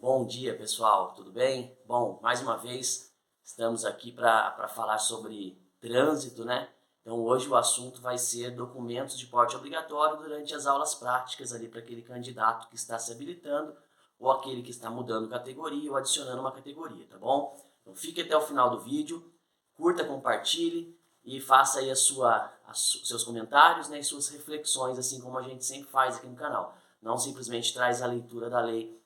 Bom dia, pessoal, tudo bem? Bom, mais uma vez estamos aqui para falar sobre trânsito, né? Então hoje o assunto vai ser documentos de porte obrigatório durante as aulas práticas ali para aquele candidato que está se habilitando ou aquele que está mudando categoria ou adicionando uma categoria, tá bom? Então fique até o final do vídeo, curta, compartilhe e faça aí seus comentários, né, e suas reflexões, assim como a gente sempre faz aqui no canal. Não simplesmente traz a leitura da lei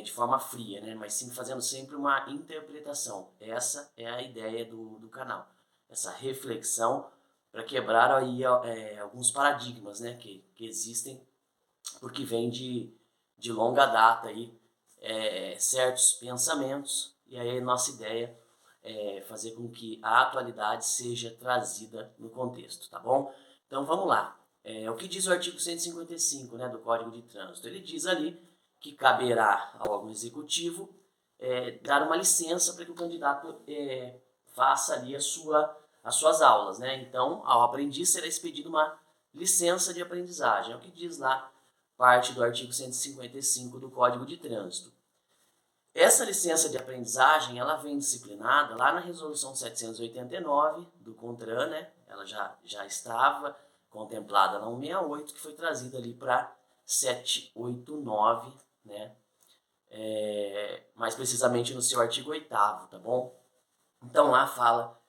de forma fria, né? Mas sim fazendo sempre uma interpretação. Essa é a ideia do canal. Essa reflexão para quebrar aí alguns paradigmas, né? Que existem, porque vem de longa data aí, certos pensamentos, e aí a nossa ideia é fazer com que a atualidade seja trazida no contexto, tá bom? Então vamos lá. O que diz o artigo 155, né, do Código de Trânsito? Ele diz ali que caberá ao órgão executivo dar uma licença para que o candidato faça ali as suas aulas, né? Então, ao aprendiz será expedida uma licença de aprendizagem, é o que diz lá parte do artigo 155 do Código de Trânsito. Essa licença de aprendizagem, ela vem disciplinada lá na resolução 789 do CONTRAN, né? Ela já estava contemplada na 168, que foi trazida ali para 789, né? Mais precisamente no seu artigo 8º, tá bom? Então lá fala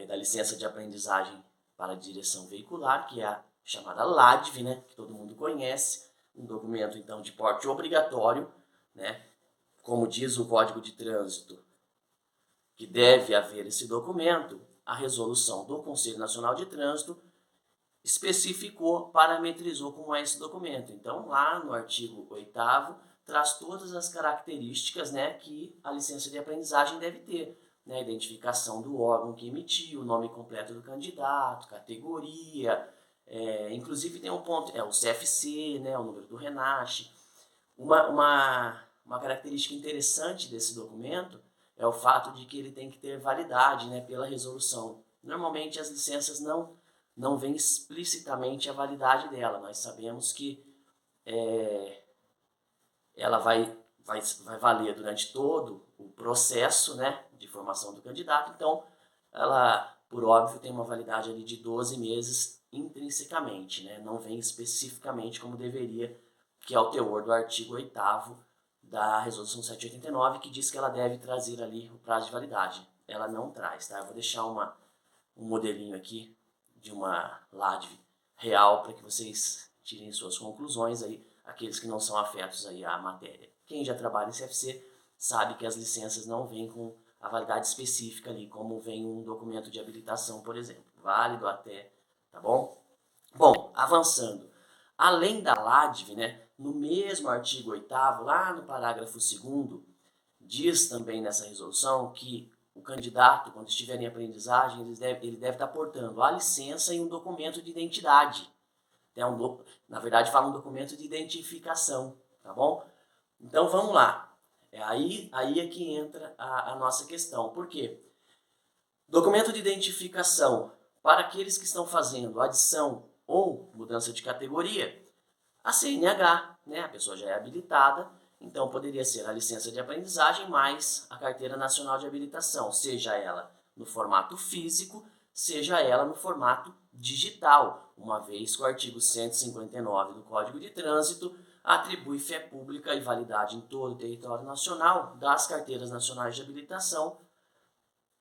da licença de aprendizagem para direção veicular, que é a chamada LADV, né? Que todo mundo conhece, um documento então de porte obrigatório, né? Como diz o Código de Trânsito, que deve haver esse documento, a resolução do Conselho Nacional de Trânsito especificou, parametrizou como é esse documento. Então, lá no artigo 8º, traz todas as características, né, que a licença de aprendizagem deve ter. Né, identificação do órgão que emitiu, o nome completo do candidato, categoria, inclusive tem um ponto, o CFC, né, o número do RENASC. Uma característica interessante desse documento é o fato de que ele tem que ter validade, né, pela resolução. Normalmente as licenças não vêm explicitamente a validade dela. Nós sabemos que ela vai valer durante todo o processo, né, de formação do candidato. Então, ela, por óbvio, tem uma validade ali de 12 meses intrinsecamente, né, não vem especificamente como deveria, que é o teor do artigo 8º da resolução 789, que diz que ela deve trazer ali o prazo de validade. Ela não traz, tá? Eu vou deixar um modelinho aqui de uma LADV real para que vocês tirem suas conclusões aí, aqueles que não são afetos aí à matéria. Quem já trabalha em CFC sabe que as licenças não vêm com a validade específica ali, como vem um documento de habilitação, por exemplo, válido até, tá bom? Bom, avançando. Além da LADV, né, no mesmo artigo 8º, lá no parágrafo 2º, diz também nessa resolução que o candidato, quando estiver em aprendizagem, ele deve estar portando a licença e um documento de identidade. Na verdade, fala um documento de identificação, tá bom? Então, vamos lá. Aí é que entra a nossa questão. Por quê? Documento de identificação para aqueles que estão fazendo adição ou mudança de categoria, a CNH, né? A pessoa já é habilitada, então poderia ser a licença de aprendizagem mais a carteira nacional de habilitação, seja ela no formato físico, seja ela no formato digital, uma vez que o artigo 159 do Código de Trânsito atribui fé pública e validade em todo o território nacional das carteiras nacionais de habilitação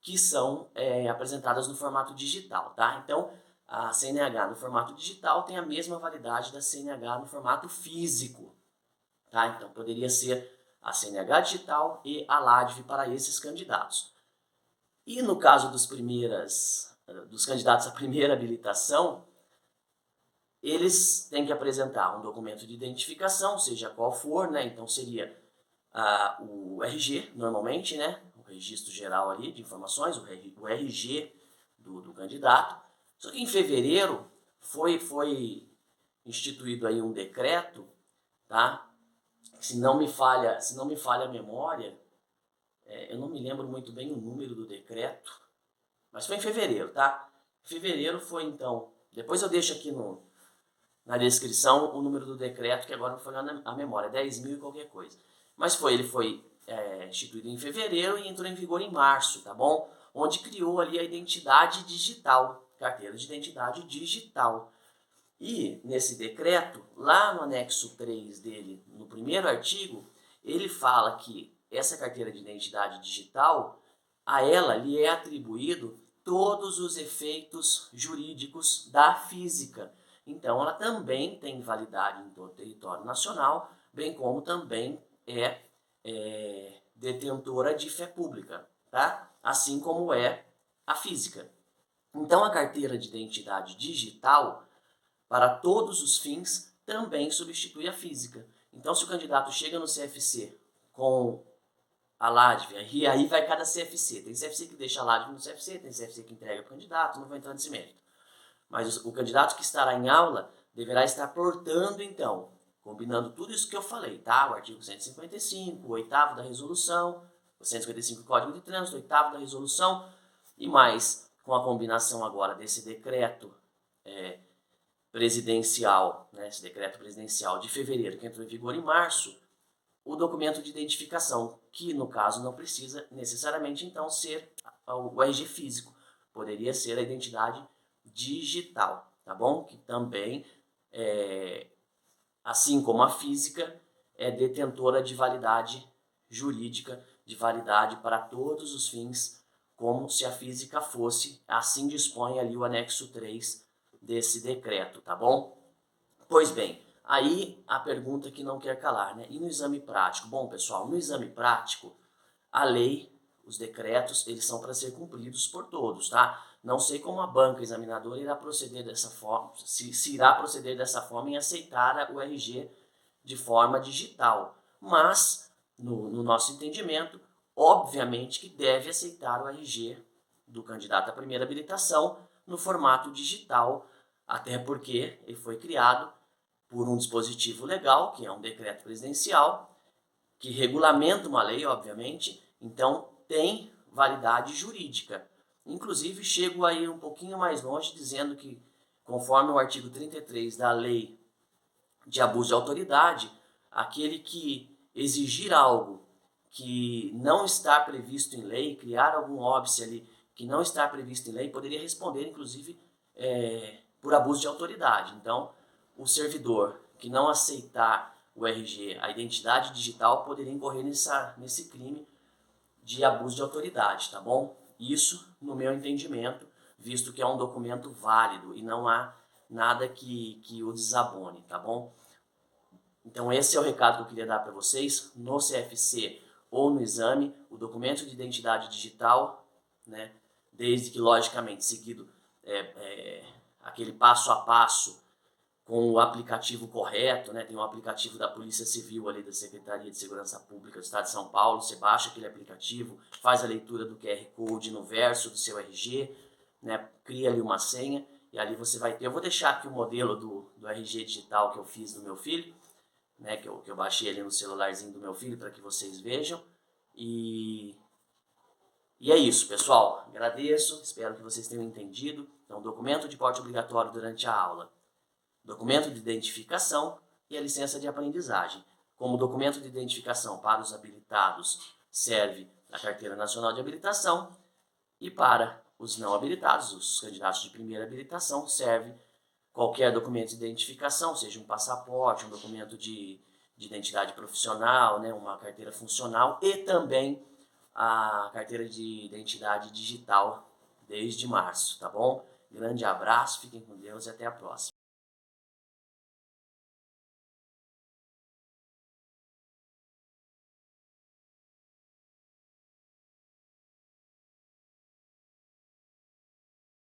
que são apresentadas no formato digital, tá? Então, a CNH no formato digital tem a mesma validade da CNH no formato físico, tá? Então, poderia ser a CNH digital e a LADV para esses candidatos. E no caso dos candidatos à primeira habilitação, eles têm que apresentar um documento de identificação, seja qual for, né? Então, seria o RG, normalmente, né? O registro geral ali de informações, o RG do candidato. Só que em fevereiro foi instituído aí um decreto, tá? Se não me falha a memória, eu não me lembro muito bem o número do decreto, mas foi em fevereiro, tá? Em fevereiro foi então, depois eu deixo aqui na descrição o número do decreto, que agora não foi a memória, 10.000 e qualquer coisa. Mas ele foi instituído em fevereiro e entrou em vigor em março, tá bom? Onde criou ali a identidade digital, carteira de identidade digital. E nesse decreto, lá no anexo 3 dele, no primeiro artigo, ele fala que essa carteira de identidade digital, a ela lhe é atribuído todos os efeitos jurídicos da física. Então, ela também tem validade em todo o território nacional, bem como também é detentora de fé pública, tá? Assim como é a física. Então, a carteira de identidade digital, para todos os fins, também substitui a física. Então, se o candidato chega no CFC com a LADV, e aí vai cada CFC. Tem CFC que deixa a LADV no CFC, tem CFC que entrega para o candidato, não vou entrar nesse mérito. Mas o candidato que estará em aula deverá estar portando, então, combinando tudo isso que eu falei, tá? O artigo 155, o 8º da resolução, o 155 do Código de Trânsito, o 8º da resolução, e mais com a combinação agora desse decreto presidencial, né, esse decreto presidencial de fevereiro, que entrou em vigor em março, o documento de identificação, que no caso não precisa necessariamente então ser o RG físico, poderia ser a identidade digital, tá bom? Que também, assim como a física, é detentora de validade jurídica, de validade para todos os fins, como se a física fosse, assim dispõe ali o anexo 3 desse decreto, tá bom? Pois bem, aí a pergunta que não quer calar, né? E no exame prático? Bom, pessoal, no exame prático, a lei, os decretos, eles são para ser cumpridos por todos, tá? Não sei como a banca examinadora irá proceder dessa forma, se irá proceder dessa forma em aceitar o RG de forma digital, mas, no nosso entendimento, obviamente que deve aceitar o RG do candidato à primeira habilitação no formato digital, até porque ele foi criado por um dispositivo legal, que é um decreto presidencial, que regulamenta uma lei, obviamente, então tem validade jurídica. Inclusive, chego a ir um pouquinho mais longe, dizendo que, conforme o artigo 33 da Lei de Abuso de Autoridade, aquele que exigir algo que não está previsto em lei, criar algum óbice ali que não está previsto em lei, poderia responder, inclusive, por abuso de autoridade. Então, o servidor que não aceitar o RG, a identidade digital, poderia incorrer nesse crime de abuso de autoridade, tá bom? Isso, no meu entendimento, visto que é um documento válido e não há nada que o desabone, tá bom? Então esse é o recado que eu queria dar para vocês. No CFC ou no exame, o documento de identidade digital, né, desde que logicamente seguido aquele passo a passo com o aplicativo correto, né? Tem um aplicativo da Polícia Civil ali da Secretaria de Segurança Pública do Estado de São Paulo, você baixa aquele aplicativo, faz a leitura do QR Code no verso do seu RG, né? Cria ali uma senha e ali você vai ter, eu vou deixar aqui o modelo do RG digital que eu fiz do meu filho, né? Que eu baixei ali no celularzinho do meu filho para que vocês vejam e é isso, pessoal. Agradeço, espero que vocês tenham entendido. Então, documento de porte obrigatório durante a aula, documento de identificação e a licença de aprendizagem. Como documento de identificação para os habilitados serve a Carteira Nacional de Habilitação e para os não habilitados, os candidatos de primeira habilitação, serve qualquer documento de identificação, seja um passaporte, um documento de identidade profissional, né, uma carteira funcional e também a carteira de identidade digital desde março, tá bom? Grande abraço, fiquem com Deus e até a próxima.